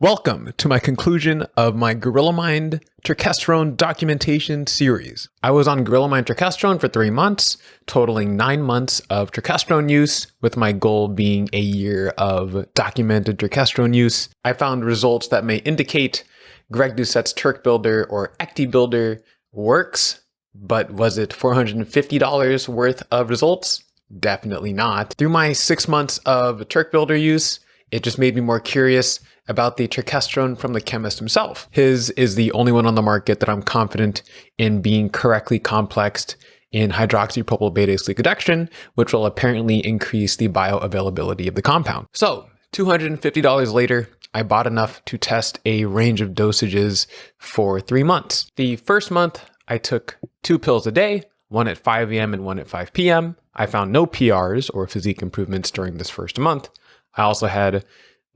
Welcome to my conclusion of my Gorilla Mind Turkesterone documentation series. I was on Gorilla Mind Turkesterone for 3 months, totaling 9 months of turkesterone use, with my goal being a year of documented turkesterone use. I found results that may indicate Greg Doucette's Turk Builder or Ecti Builder works, but was it $450 worth of results? Definitely not. Through my 6 months of Turk Builder use, it just made me more curious about the turkesterone from the chemist himself. His is the only one on the market that I'm confident in being correctly complexed in hydroxypropyl beta-glucodextrin, which will apparently increase the bioavailability of the compound. So, $250 later, I bought enough to test a range of dosages for 3 months. The first month, I took 2 pills a day, one at 5 a.m. and one at 5 p.m. I found no PRs or physique improvements during this first month. I also had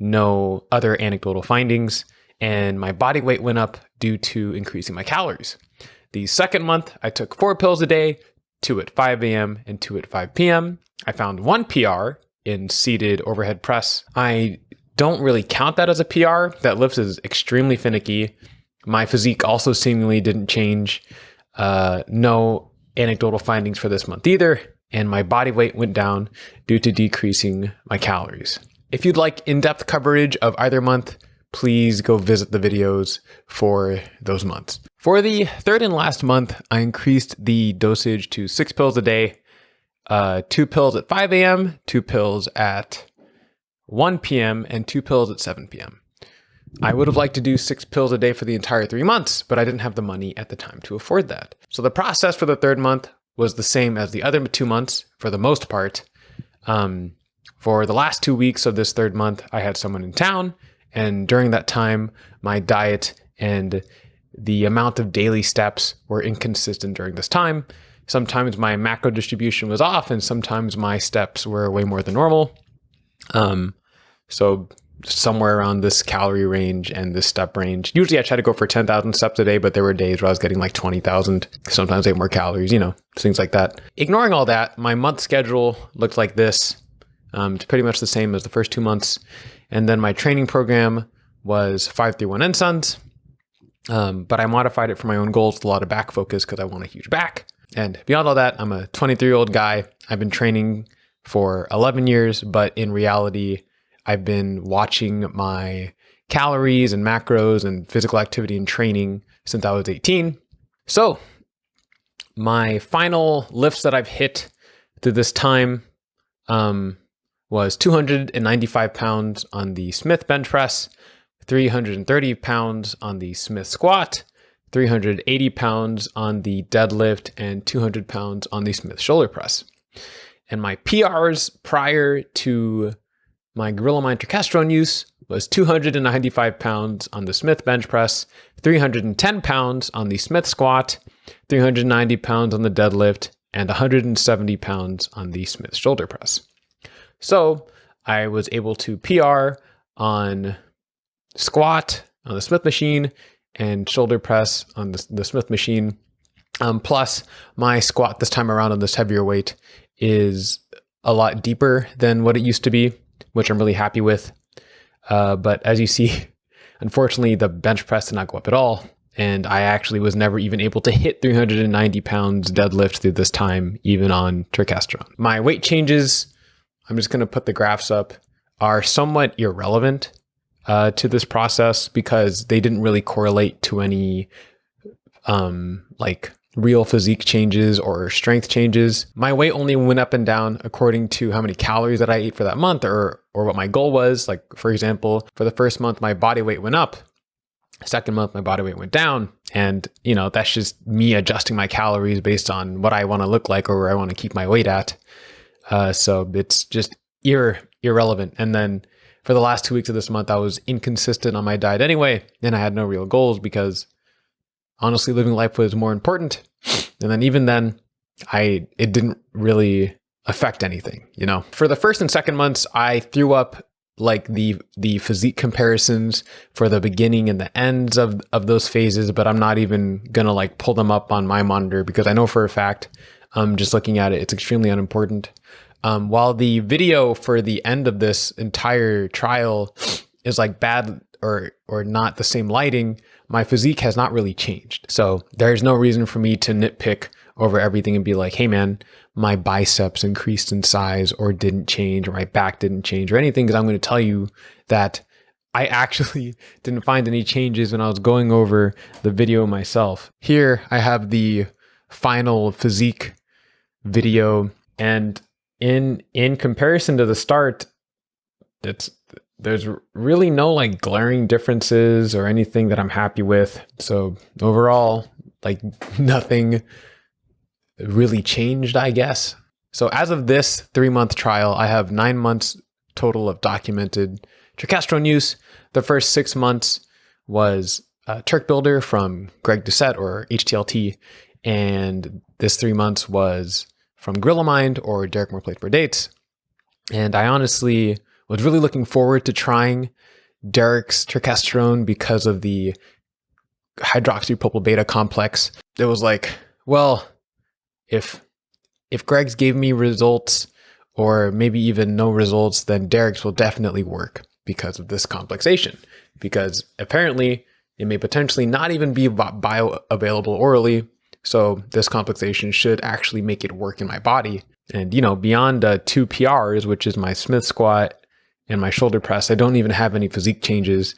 no other anecdotal findings, and my body weight went up due to increasing my calories. The second month, I took 4 pills a day, 2 at 5 a.m. and 2 at 5 p.m. I found 1 PR in seated overhead press. I don't really count that as a PR. That lift is extremely finicky. My physique also seemingly didn't change. No anecdotal findings for this month either, and my body weight went down due to decreasing my calories. If you'd like in-depth coverage of either month, please go visit the videos for those months. For the third and last month, I increased the dosage to 6 pills a day, 2 pills at 5 a.m., 2 pills at 1 p.m., and 2 pills at 7 p.m. I would have liked to do 6 pills a day for the entire 3 months, but I didn't have the money at the time to afford that. So the process for the third month was the same as the other 2 months for the most part. For the last 2 weeks of this third month, I had someone in town, and during that time, my diet and the amount of daily steps were inconsistent during this time. Sometimes my macro distribution was off, and sometimes my steps were way more than normal. So somewhere around this calorie range and this step range. Usually I try to go for 10,000 steps a day, but there were days where I was getting like 20,000. Sometimes I ate more calories, things like that. Ignoring all that, my month schedule looked like this. It's pretty much the same as the first 2 months. And then my training program was 5-3-1 NSUNs. But I modified it for my own goals with a lot of back focus because I want a huge back. And beyond all that, I'm a 23-year-old guy. I've been training for 11 years, but in reality, I've been watching my calories and macros and physical activity and training since I was 18. So my final lifts that I've hit through this time was 295 pounds on the Smith bench press, 330 pounds on the Smith squat, 380 pounds on the deadlift, and 200 pounds on the Smith shoulder press. And my PRs prior to my Gorilla Mind Turkesterone use was 295 pounds on the Smith bench press, 310 pounds on the Smith squat, 390 pounds on the deadlift, and 170 pounds on the Smith shoulder press. So I was able to PR on squat on the Smith machine and shoulder press on the Smith machine. Plus my squat this time around on this heavier weight is a lot deeper than what it used to be, which I'm really happy with. But as you see, unfortunately, the bench press did not go up at all. And I actually was never even able to hit 390 pounds deadlift through this time, even on turkesterone. My weight changes, I'm just going to put the graphs up, are somewhat irrelevant to this process because they didn't really correlate to any real physique changes or strength changes. My weight only went up and down according to how many calories that I ate for that month or what my goal was. Like, for example, for the first month, my body weight went up. Second month, my body weight went down. And, that's just me adjusting my calories based on what I want to look like or where I want to keep my weight at. So it's just irrelevant. And then for the last 2 weeks of this month, I was inconsistent on my diet anyway, and I had no real goals because honestly, living life was more important. And then even then, it didn't really affect anything, For the first and second months, I threw up like the physique comparisons for the beginning and the ends of those phases, but I'm not even gonna pull them up on my monitor because I know for a fact, just looking at it, it's extremely unimportant. While the video for the end of this entire trial is bad or not the same lighting, my physique has not really changed. So there's no reason for me to nitpick over everything and be like, hey man, my biceps increased in size or didn't change, or my back didn't change or anything, because I'm going to tell you that I actually didn't find any changes when I was going over the video myself. Here I have the final physique video, and in comparison to the start, there's really no like glaring differences or anything that I'm happy with. So overall, like nothing really changed, I guess. So as of this 3-month trial, I have 9 months total of documented turkesterone use. The first 6 months was Turk Builder from Greg Doucette, or HTLT, and this 3 months was from Gorilla Mind, or Derek More Plates Per Dates. And I honestly was really looking forward to trying Derek's turkesterone because of the hydroxypropyl beta complex. It was like, well, if Greg's gave me results, or maybe even no results, then Derek's will definitely work because of this complexation. Because apparently it may potentially not even be bioavailable orally. So this complexation should actually make it work in my body. And, you know, beyond 2 PRs, which is my Smith squat and my shoulder press, I don't even have any physique changes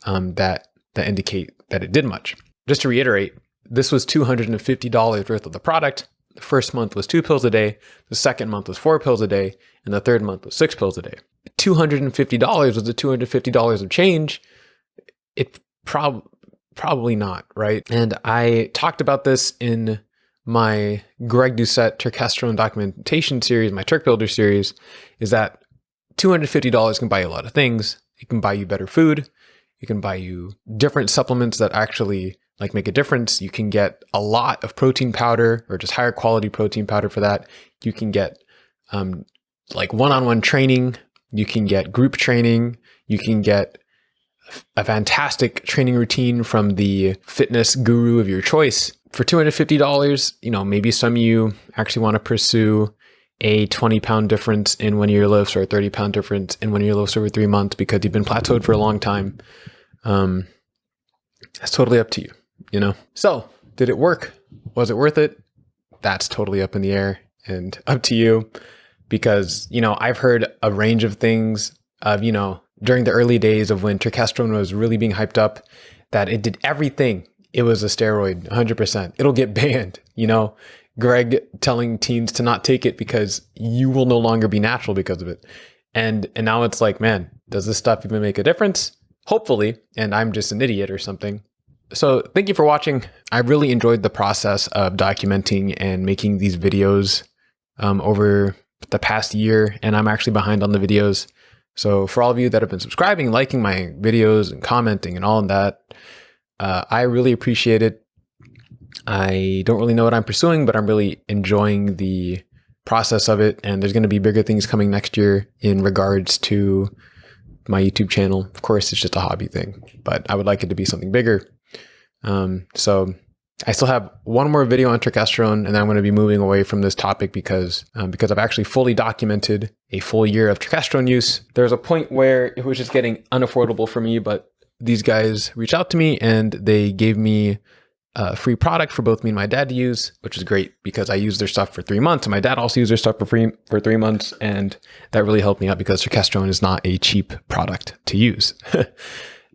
that indicate that it did much. Just to reiterate, this was $250 worth of the product. The first month was 2 pills a day. The second month was 4 pills a day. And the third month was 6 pills a day. $250 was the $250 of change. It probably not, right? And I talked about this in my Greg Doucette turkesterone documentation series, my Turk Builder series, is that $250 can buy you a lot of things. It can buy you better food. It can buy you different supplements that actually like make a difference. You can get a lot of protein powder, or just higher quality protein powder for that. You can get like one-on-one training. You can get group training. You can get a fantastic training routine from the fitness guru of your choice. For $250, you know, maybe some of you actually want to pursue a 20-pound difference in one of your lifts, or a 30-pound difference in one of your lifts over 3 months because you've been plateaued for a long time. That's totally up to you, you know? So did it work? Was it worth it? That's totally up in the air and up to you, because, you know, I've heard a range of things of, you know, during the early days of when turkesterone was really being hyped up, that it did everything. It was a steroid, 100%. It'll get banned, you know? Greg telling teens to not take it because you will no longer be natural because of it. And now it's like, man, does this stuff even make a difference? Hopefully, and I'm just an idiot or something. So thank you for watching. I really enjoyed the process of documenting and making these videos over the past year, and I'm actually behind on the videos. So for all of you that have been subscribing, liking my videos and commenting and all of that, I really appreciate it. I don't really know what I'm pursuing, but I'm really enjoying the process of it. And there's going to be bigger things coming next year in regards to my YouTube channel. Of course, it's just a hobby thing, but I would like it to be something bigger. So I still have one more video on turkesterone, and then I'm going to be moving away from this topic because I've actually fully documented a full year of turkesterone use. There was a point where it was just getting unaffordable for me, but these guys reached out to me and they gave me a free product for both me and my dad to use, which is great because I used their stuff for 3 months, and my dad also used their stuff for free for 3 months, and that really helped me out because turkesterone is not a cheap product to use.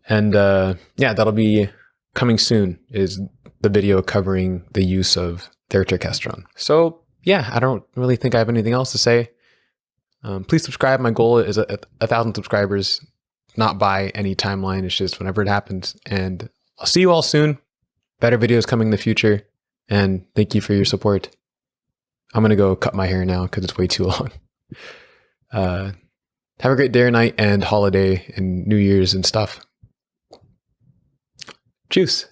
And yeah, that'll be coming soon, is the video covering the use of their turkesterone. So yeah, I don't really think I have anything else to say. Please subscribe. My goal is 1,000 subscribers, not by any timeline. It's just whenever it happens. And I'll see you all soon. Better videos coming in the future. And thank you for your support. I'm going to go cut my hair now because it's way too long. Have a great day or night and holiday and New Year's and stuff. Tschüss.